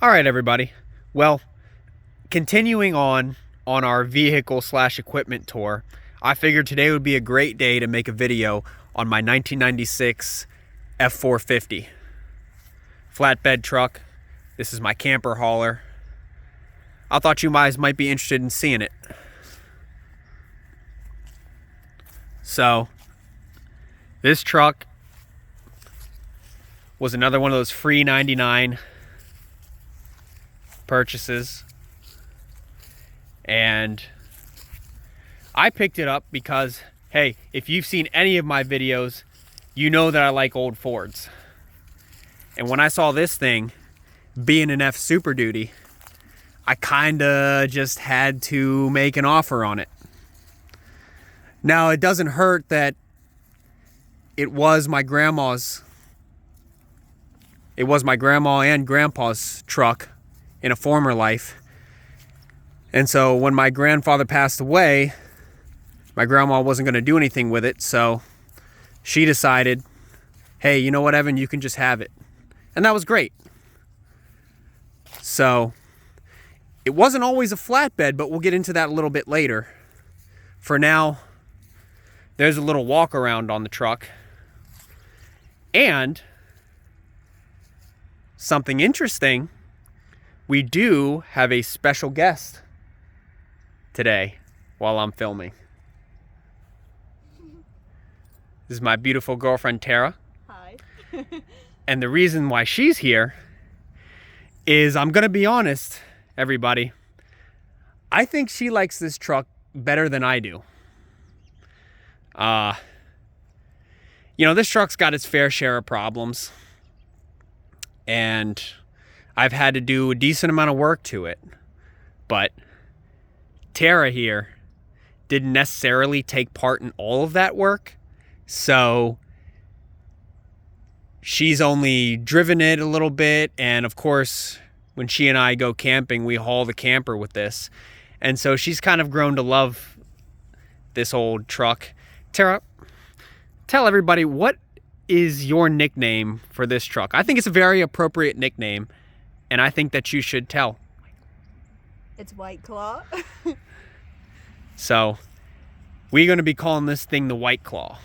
All right, everybody. Well, continuing on our vehicle/equipment tour, I figured today would be a great day to make a video on my 1996 F 450 flatbed truck. This is my camper hauler. I thought you guys might be interested in seeing it. So, this truck was another one of those free 99 purchases, and I picked it up because, hey, if you've seen any of my videos, you know that I like old Fords. And when I saw this thing being an F Superduty, I kinda just had to make an offer on it. Now, it doesn't hurt that it was my grandma and grandpa's truck in a former life. And so when my grandfather passed away, my grandma wasn't going to do anything with it, so she decided, hey, you know what, Evan, you can just have it. And that was great. So it wasn't always a flatbed, but we'll get into that a little bit later. For now, there's a little walk around on the truck. And something interesting, we do have a special guest today while I'm filming. This is my beautiful girlfriend, Tara. Hi. And the reason why she's here is, I'm gonna be honest, everybody, I think she likes this truck better than I do. You know, this truck's got its fair share of problems, and I've had to do a decent amount of work to it, but Tara here didn't necessarily take part in all of that work, so she's only driven it a little bit, and of course, when she and I go camping, we haul the camper with this, and so she's kind of grown to love this old truck. Tara, tell everybody, what is your nickname for this truck? I think it's a very appropriate nickname, and I think that you should tell. It's White Claw. So, we're going to be calling this thing the White Claw.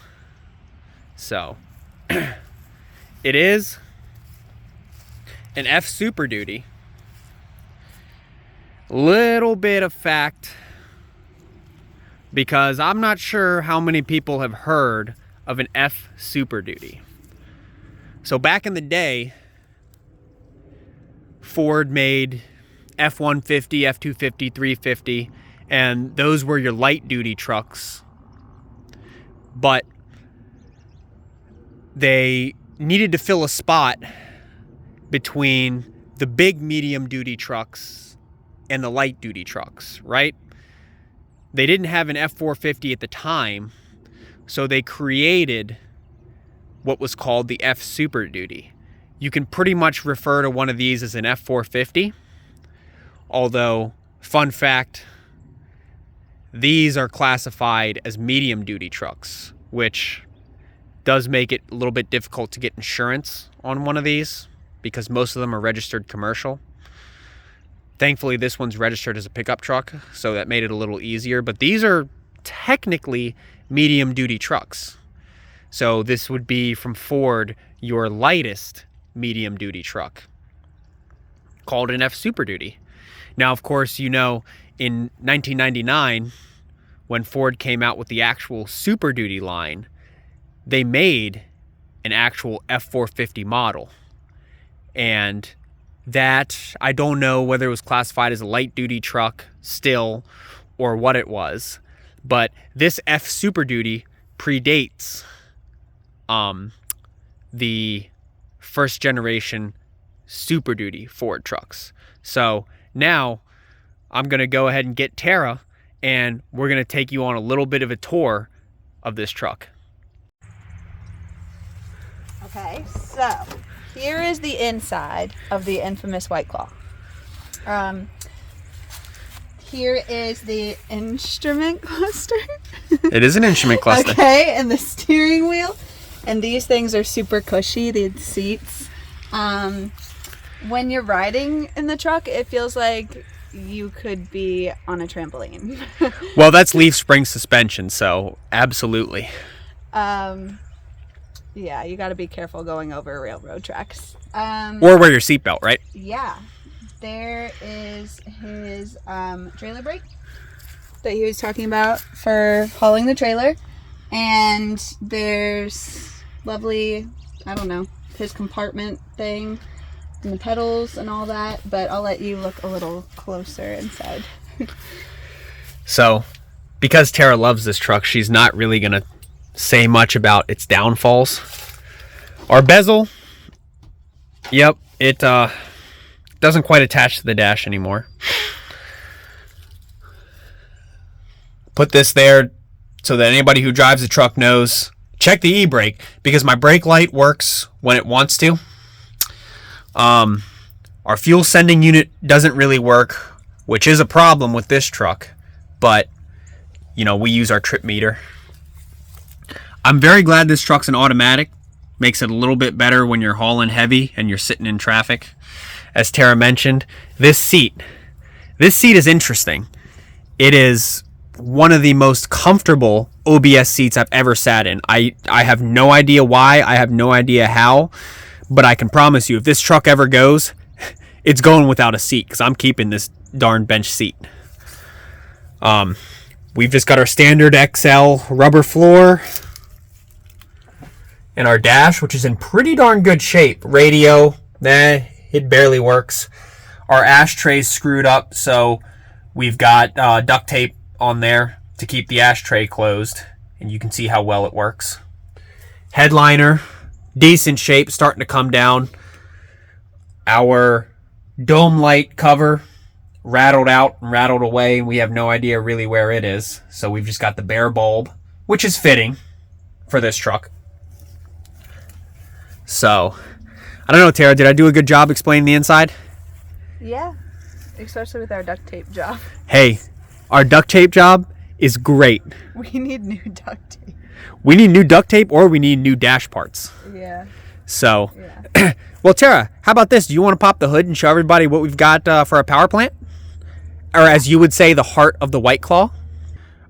So, it is an F Superduty. Little bit of fact, because I'm not sure how many people have heard of an F Superduty. So back in the day, Ford made F-150, F-250, 350, and those were your light duty trucks. But they needed to fill a spot between the big medium duty trucks and the light duty trucks, right? They didn't have an F-450 at the time, so they created what was called the F Superduty. You can pretty much refer to one of these as an F-450, although, fun fact, these are classified as medium duty trucks, which does make it a little bit difficult to get insurance on one of these because most of them are registered commercial. Thankfully, this one's registered as a pickup truck, so that made it a little easier. But these are technically medium-duty trucks. So this would be, from Ford, your lightest medium-duty truck, called an F Superduty. Now, of course, you know, in 1999, when Ford came out with the actual Super Duty line, they made an actual F-450 model. And that, I don't know whether it was classified as a light duty truck still or what it was, but this F Superduty predates the first generation Super Duty Ford trucks. So now I'm going to go ahead and get Tara, and we're going to take you on a little bit of a tour of this truck. Okay, so here is the inside of the infamous White Claw. Here is the instrument cluster. It is an instrument cluster. Okay, and the steering wheel. And these things are super cushy, the seats. When you're riding in the truck, it feels like you could be on a trampoline. Well, that's leaf spring suspension, so absolutely. Yeah, you got to be careful going over railroad tracks. Or wear your seatbelt, right? Yeah. There is his trailer brake that he was talking about for hauling the trailer. And there's lovely, I don't know, his compartment thing and the pedals and all that. But I'll let you look a little closer inside. So, because Tara loves this truck, she's not really going to say much about its downfalls. Our bezel, yep, it doesn't quite attach to the dash anymore. Put this there so that anybody who drives the truck knows, check the e-brake, because my brake light works when it wants to. Our fuel sending unit doesn't really work, which is a problem with this truck, but you know, we use our trip meter. I'm very glad this truck's an automatic. Makes it a little bit better when you're hauling heavy and you're sitting in traffic. As Tara mentioned, this seat is interesting. It is one of the most comfortable OBS seats I've ever sat in. I have no idea why, I have no idea how, but I can promise you, if this truck ever goes, it's going without a seat, because I'm keeping this darn bench seat. We've just got our standard XL rubber floor and our dash, which is in pretty darn good shape. Radio, it barely works. Our ashtray's screwed up, so we've got duct tape on there to keep the ashtray closed, and you can see how well it works. Headliner, decent shape, starting to come down. Our dome light cover rattled out and rattled away, and we have no idea really where it is, so we've just got the bare bulb, which is fitting for this truck. So, I don't know, Tara, did I do a good job explaining the inside? Yeah, especially with our duct tape job. Hey, our duct tape job is great. We need new duct tape. We need new duct tape, or we need new dash parts. Yeah. So, Yeah. well, Tara, how about this? Do you want to pop the hood and show everybody what we've got for our power plant? Or as you would say, the heart of the White Claw?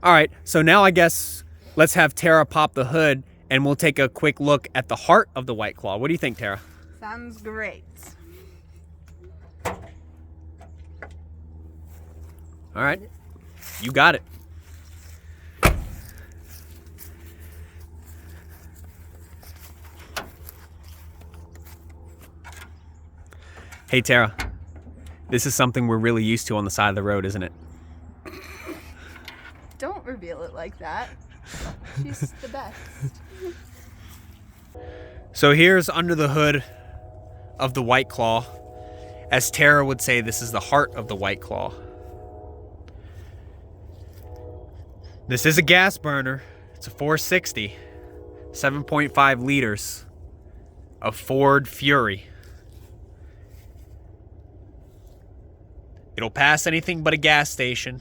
All right, so now I guess let's have Tara pop the hood, and we'll take a quick look at the heart of the White Claw. What do you think, Tara? Sounds great. All right, you got it. Hey, Tara, this is something we're really used to on the side of the road, isn't it? Don't reveal it like that. She's the best. So here's under the hood of the White Claw. As Tara would say, this is the heart of the White Claw. This is a gas burner. It's a 460, 7.5 liters of Ford Fury. It'll pass anything but a gas station,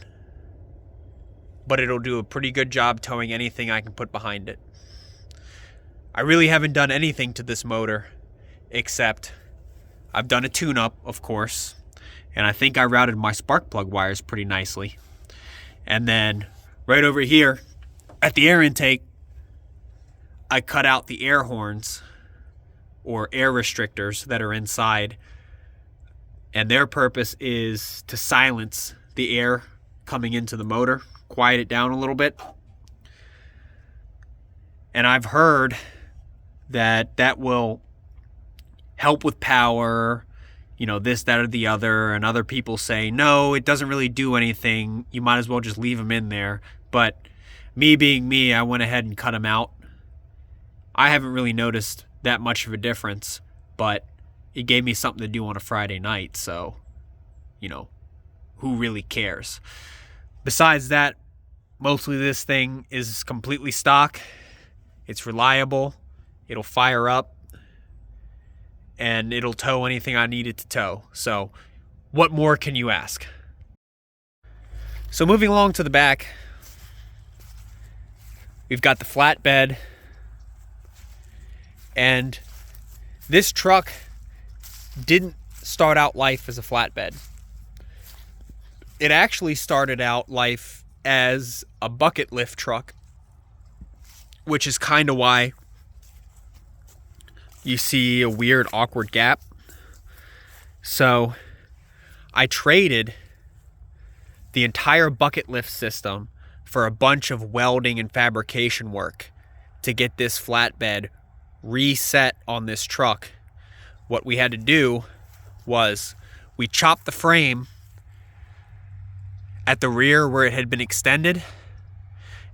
but it'll do a pretty good job towing anything I can put behind it. I really haven't done anything to this motor, except I've done a tune-up, of course, and I think I routed my spark plug wires pretty nicely. And then right over here at the air intake, I cut out the air horns or air restrictors that are inside, and their purpose is to silence the air coming into the motor, quiet it down a little bit. And I've heard that that will help with power, you know, this, that, or the other, and other people say, no, it doesn't really do anything. You might as well just leave them in there. But me being me, I went ahead and cut them out. I haven't really noticed that much of a difference, but it gave me something to do on a Friday night, so, you know, who really cares? Besides that, mostly this thing is completely stock. It's reliable. It'll fire up, and it'll tow anything I need it to tow. So, what more can you ask? So moving along to the back, we've got the flatbed, and this truck didn't start out life as a flatbed. It actually started out life as a bucket lift truck, which is kind of why you see a weird, awkward gap. So I traded the entire bucket lift system for a bunch of welding and fabrication work to get this flatbed reset on this truck. What we had to do was we chopped the frame at the rear where it had been extended,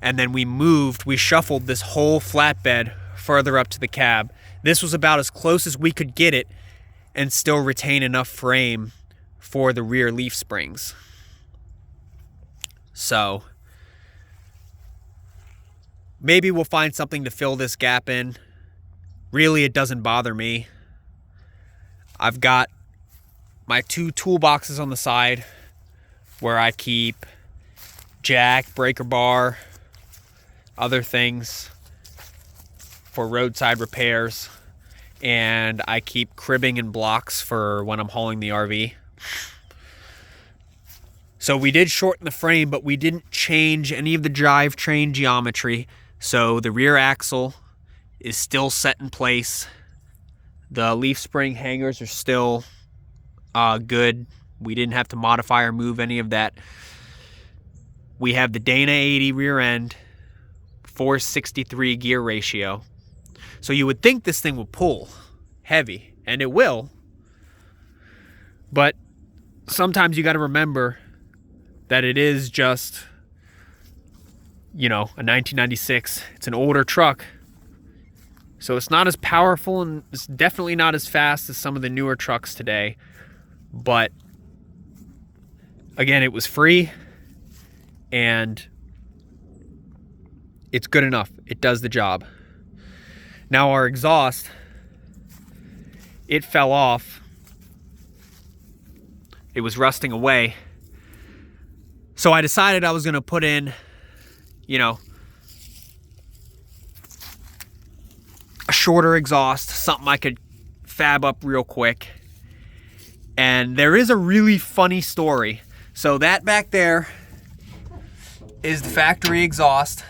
and then we shuffled this whole flatbed further up to the cab. This was about as close as we could get it and still retain enough frame for the rear leaf springs. So maybe we'll find something to fill this gap in. Really, it doesn't bother me. I've got my 2 toolboxes on the side where I keep jack, breaker bar, other things for roadside repairs, and I keep cribbing and blocks for when I'm hauling the RV. So we did shorten the frame, but we didn't change any of the drivetrain geometry. So the rear axle is still set in place. The leaf spring hangers are still good. We didn't have to modify or move any of that. We have the Dana 80 rear end, 463 gear ratio. So you would think this thing will pull heavy, and it will. But sometimes you got to remember that it is just, a 1996. It's an older truck. So it's not as powerful, and it's definitely not as fast as some of the newer trucks today. But again, it was free, and it's good enough. It does the job. Now our exhaust, it fell off. It was rusting away. So I decided I was going to put in, a shorter exhaust, something I could fab up real quick. And there is a really funny story. So that back there is the factory exhaust,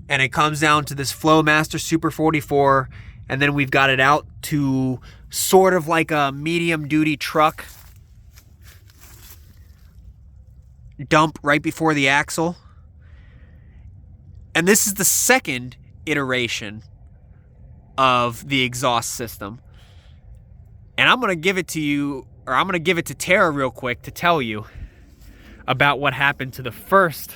and it comes down to this Flowmaster Super 44, and then we've got it out to sort of like a medium duty truck dump right before the axle. And this is the second iteration of the exhaust system. And I'm going to give it to you, or I'm going to give it to Tara real quick to tell you about what happened to the first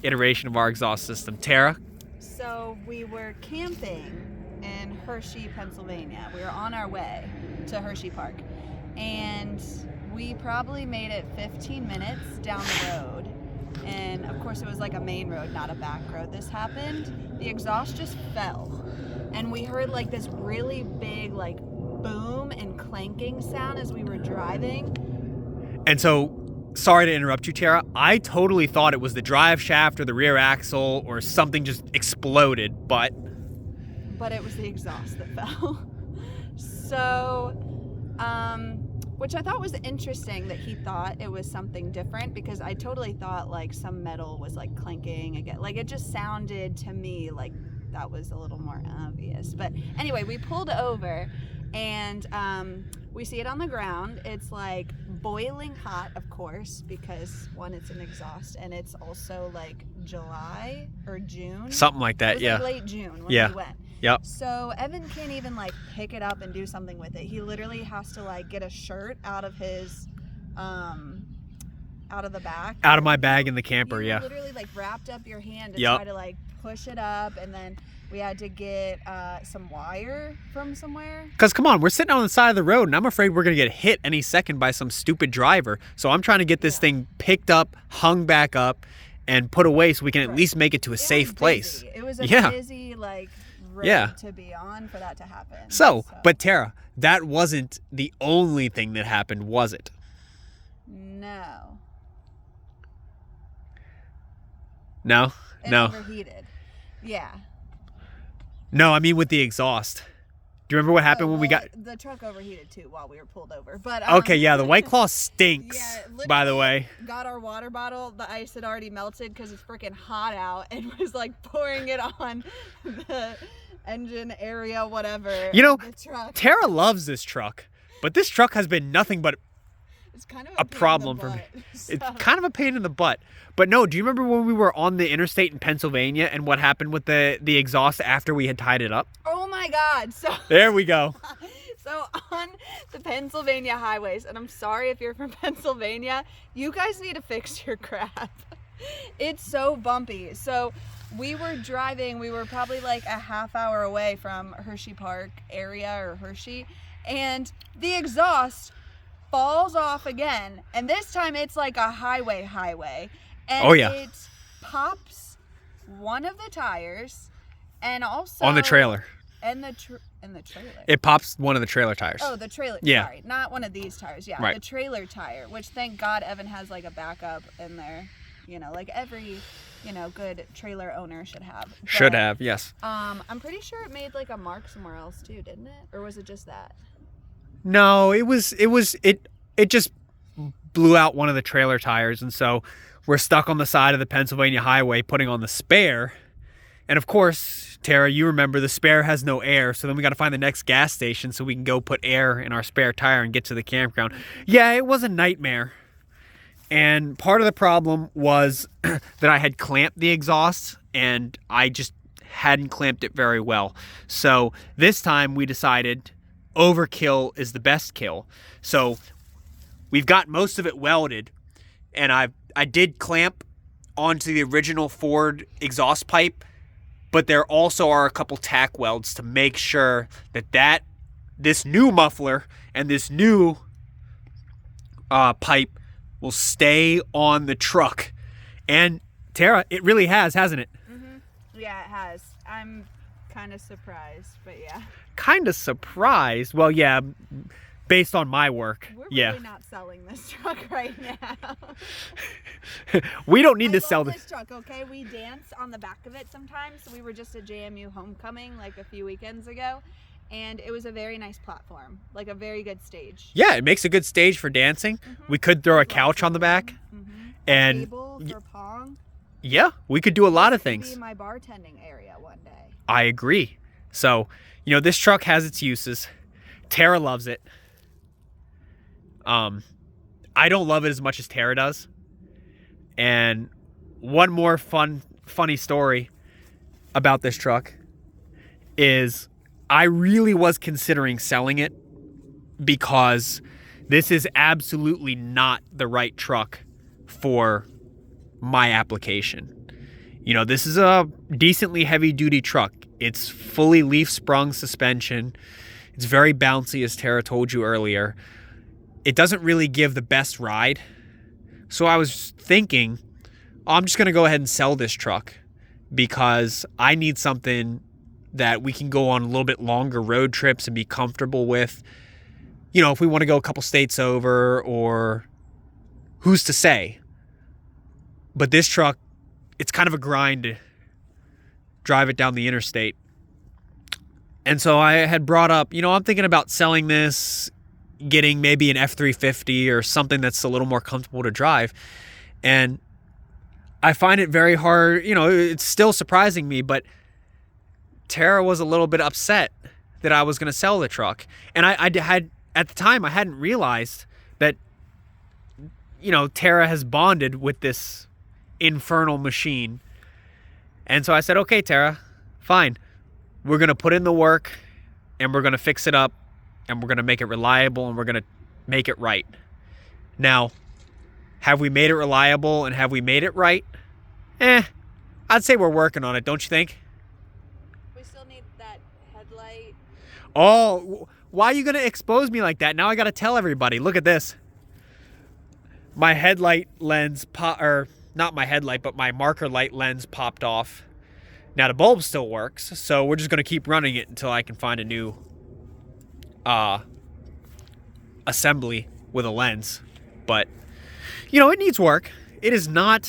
iteration of our exhaust system. Tara? So we were camping in Hershey, Pennsylvania. We were on our way to Hershey Park, and we probably made it 15 minutes down the road. And of course it was like a main road, not a back road. This happened. The exhaust just fell, and we heard like this really big like boom and clanking sound as we were driving. And so, sorry to interrupt you, Tara. I totally thought it was the drive shaft or the rear axle or something just exploded, but it was the exhaust that fell. So, which I thought was interesting that he thought it was something different, because I totally thought like some metal was like clanking again. Like it just sounded to me like that was a little more obvious. But anyway, we pulled over, and we see it on the ground. It's like boiling hot, of course, because one, it's an exhaust, and it's also like July or June. Something like that, it was yeah. Like late June when we went. Yep. So Evan can't even like pick it up and do something with it. He literally has to like get a shirt out of his, out of the back. Out of my bag in the camper, yeah. Literally like wrapped up your hand to try to like push it up, and then we had to get some wire from somewhere. Because come on, we're sitting on the side of the road, and I'm afraid we're going to get hit any second by some stupid driver. So I'm trying to get this thing picked up, hung back up, and put away so we can at least make it to a safe place. It was a busy like road to be on for that to happen. So, but Tara, that wasn't the only thing that happened, was it? No. No? It overheated. Yeah. No, I mean with the exhaust. Do you remember what happened when we got... The truck overheated too while we were pulled over. But Okay, yeah, the White Claw stinks, yeah, by the way. Got our water bottle. The ice had already melted because it's freaking hot out, and was like pouring it on the engine area, whatever. You know, the truck. Tara loves this truck, but this truck has been nothing but it's kind of a problem for me. So. It's kind of a pain in the butt. But no, do you remember when we were on the interstate in Pennsylvania and what happened with the exhaust after we had tied it up? Oh my God. So there we go. So on the Pennsylvania highways, and I'm sorry if you're from Pennsylvania, you guys need to fix your crap. It's so bumpy. So we were driving, we were probably like a half hour away from Hershey Park area or Hershey, and the exhaust falls off again, and this time it's like a highway, and oh yeah, it pops one of the tires, and also on the trailer, and the trailer. It pops one of the trailer tires. Oh, the trailer. Yeah. Sorry, not one of these tires. Yeah, right. The trailer tire, which thank God Evan has like a backup in there. You know, like every, good trailer owner should have. Should have, yes. I'm pretty sure it made like a mark somewhere else too, didn't it? Or was it just that? No, it just blew out one of the trailer tires, and so we're stuck on the side of the Pennsylvania highway putting on the spare. And of course, Tara, you remember the spare has no air, so then we got to find the next gas station so we can go put air in our spare tire and get to the campground. Yeah, it was a nightmare. And part of the problem was that I had clamped the exhaust and I just hadn't clamped it very well. So this time we decided overkill is the best kill. So we've got most of it welded, and I did clamp onto the original Ford exhaust pipe, but there also are a couple tack welds to make sure that this new muffler and this new pipe will stay on the truck. And Tara, it really has, hasn't it? Mm-hmm. Yeah, it has. I'm kind of surprised, but yeah. Kind of surprised? Well, yeah, based on my work. We're yeah. really not selling this truck right now. We don't need to sell this truck, okay? We dance on the back of it sometimes. We were just at JMU homecoming like a few weekends ago, and it was a very nice platform, like a very good stage. Yeah, it makes a good stage for dancing. Mm-hmm. We could throw a couch on the back. Mm-hmm. And a table for pong. Yeah, we could do a lot of things. This could be my bartending area one day. I agree. So, this truck has its uses. Tara loves it. I don't love it as much as Tara does. And one more funny story about this truck is I really was considering selling it because this is absolutely not the right truck for my application. This is a decently heavy duty truck. It's fully leaf sprung suspension. It's very bouncy, as Tara told you earlier. It doesn't really give the best ride. So I was thinking, I'm just going to go ahead and sell this truck because I need something that we can go on a little bit longer road trips and be comfortable with. If we want to go a couple states over, or who's to say. But this truck, it's kind of a grind to drive it down the interstate. And so I had brought up, I'm thinking about selling this, getting maybe an F350 or something that's a little more comfortable to drive. And I find it very hard, it's still surprising me, but Tara was a little bit upset that I was going to sell the truck. And I had, at the time, I hadn't realized that, Tara has bonded with this infernal machine. And so I said, okay, Tara, fine. We're going to put in the work and we're going to fix it up and we're going to make it reliable and we're going to make it right. Now, have we made it reliable and have we made it right? I'd say we're working on it, don't you think? We still need that headlight. Oh, why are you going to expose me like that? Now I got to tell everybody. Look at this. My headlight lens, not my headlight, but my marker light lens popped off. Now the bulb still works, so we're just going to keep running it until I can find a new assembly with a lens. But, it needs work. It is not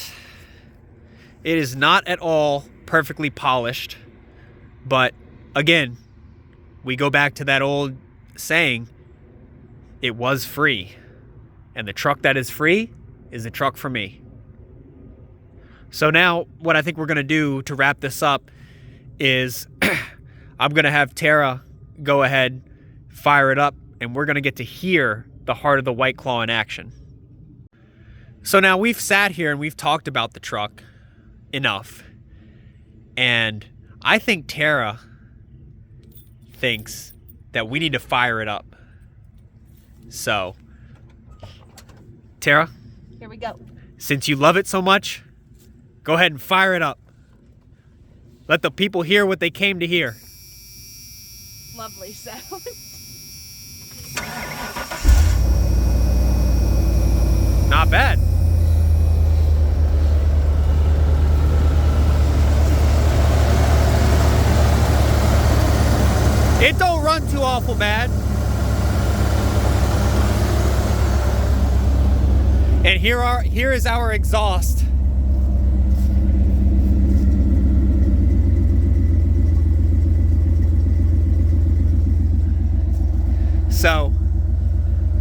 at all perfectly polished. But, again, we go back to that old saying, it was free. And the truck that is free is the truck for me. So now what I think we're going to do to wrap this up is I'm going to have Tara go ahead, fire it up, and we're going to get to hear the heart of the White Claw in action. So now we've sat here and we've talked about the truck enough. And I think Tara thinks that we need to fire it up. So, Tara, Here we go. since you love it so much, go ahead and fire it up. Let the people hear what they came to hear. Lovely sound. Not bad. It don't run too awful bad. And here is our exhaust. So,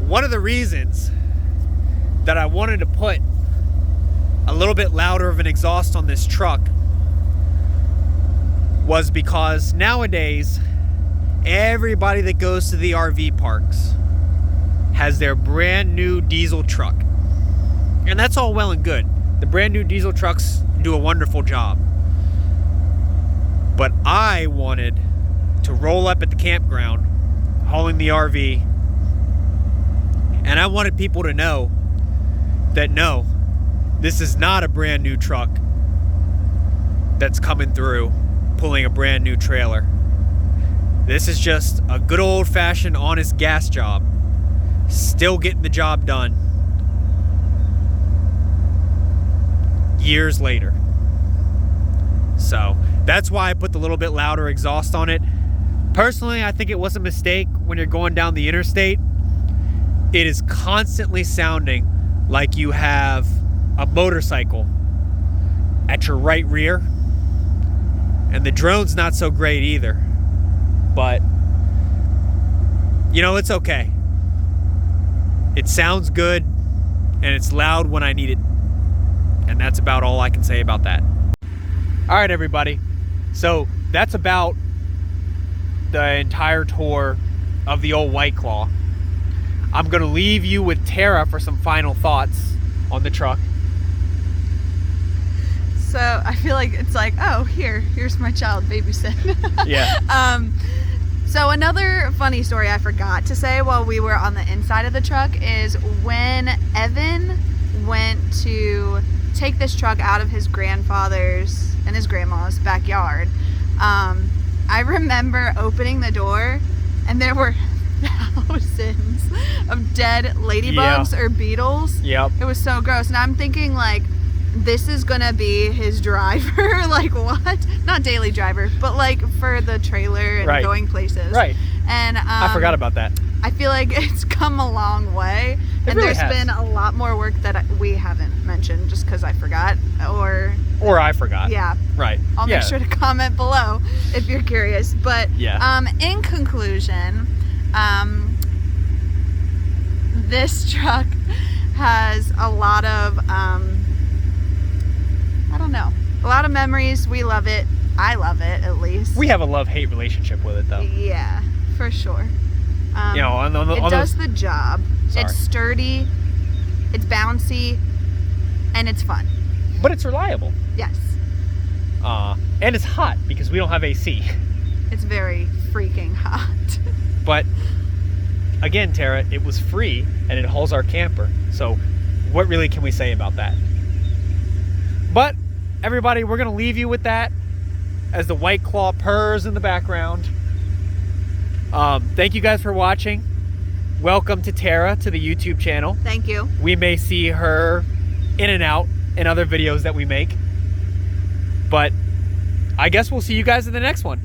one of the reasons that I wanted to put a little bit louder of an exhaust on this truck was because nowadays, everybody that goes to the RV parks has their brand new diesel truck. And that's all well and good. The brand new diesel trucks do a wonderful job. But I wanted to roll up at the campground, hauling the RV, and I wanted people to know that no, this is not a brand new truck that's coming through, pulling a brand new trailer. This is just a good old-fashioned honest gas job, still getting the job done years later. So that's why I put the little bit louder exhaust on it. Personally, I think it was a mistake when you're going down the interstate. It is constantly sounding like you have a motorcycle at your right rear. And the drone's not so great either. But, you know, it's okay. It sounds good and it's loud when I need it. And that's about all I can say about that. All right, everybody. So that's about the entire tour of the old White Claw. I'm gonna leave you with Tara for some final thoughts on the truck. So I feel like it's like, oh, here's my child babysit. Yeah. So another funny story I forgot to say while we were on the inside of the truck is when Evan went to take this truck out of his grandfather's and his grandma's backyard. I remember opening the door and there were thousands of dead ladybugs or beetles. Yep. It was so gross. And I'm thinking like, this is gonna be his driver. Like what? Not daily driver, but like for the trailer and going places. Right. And I forgot about that. I feel like it's come a long way. And really there's has. been a lot more work that we haven't mentioned just because I forgot or I forgot. yeah. Right. I'll make sure to comment below if you're curious. But in conclusion, this truck has a lot of I don't know, a lot of memories. We love it. I love it, at least. We have a love-hate relationship with it, though. Yeah, for sure. You know, it does the job. Sorry. It's sturdy, it's bouncy, and it's fun. But it's reliable. Yes. And it's hot because we don't have AC. It's very freaking hot. But again, Tara, it was free and it hauls our camper. So what really can we say about that? But everybody, we're gonna leave you with that as the White Claw purrs in the background. Thank you guys for watching. Welcome to Tara to the YouTube channel. Thank you. We may see her in and out in other videos that we make. But I guess we'll see you guys in the next one.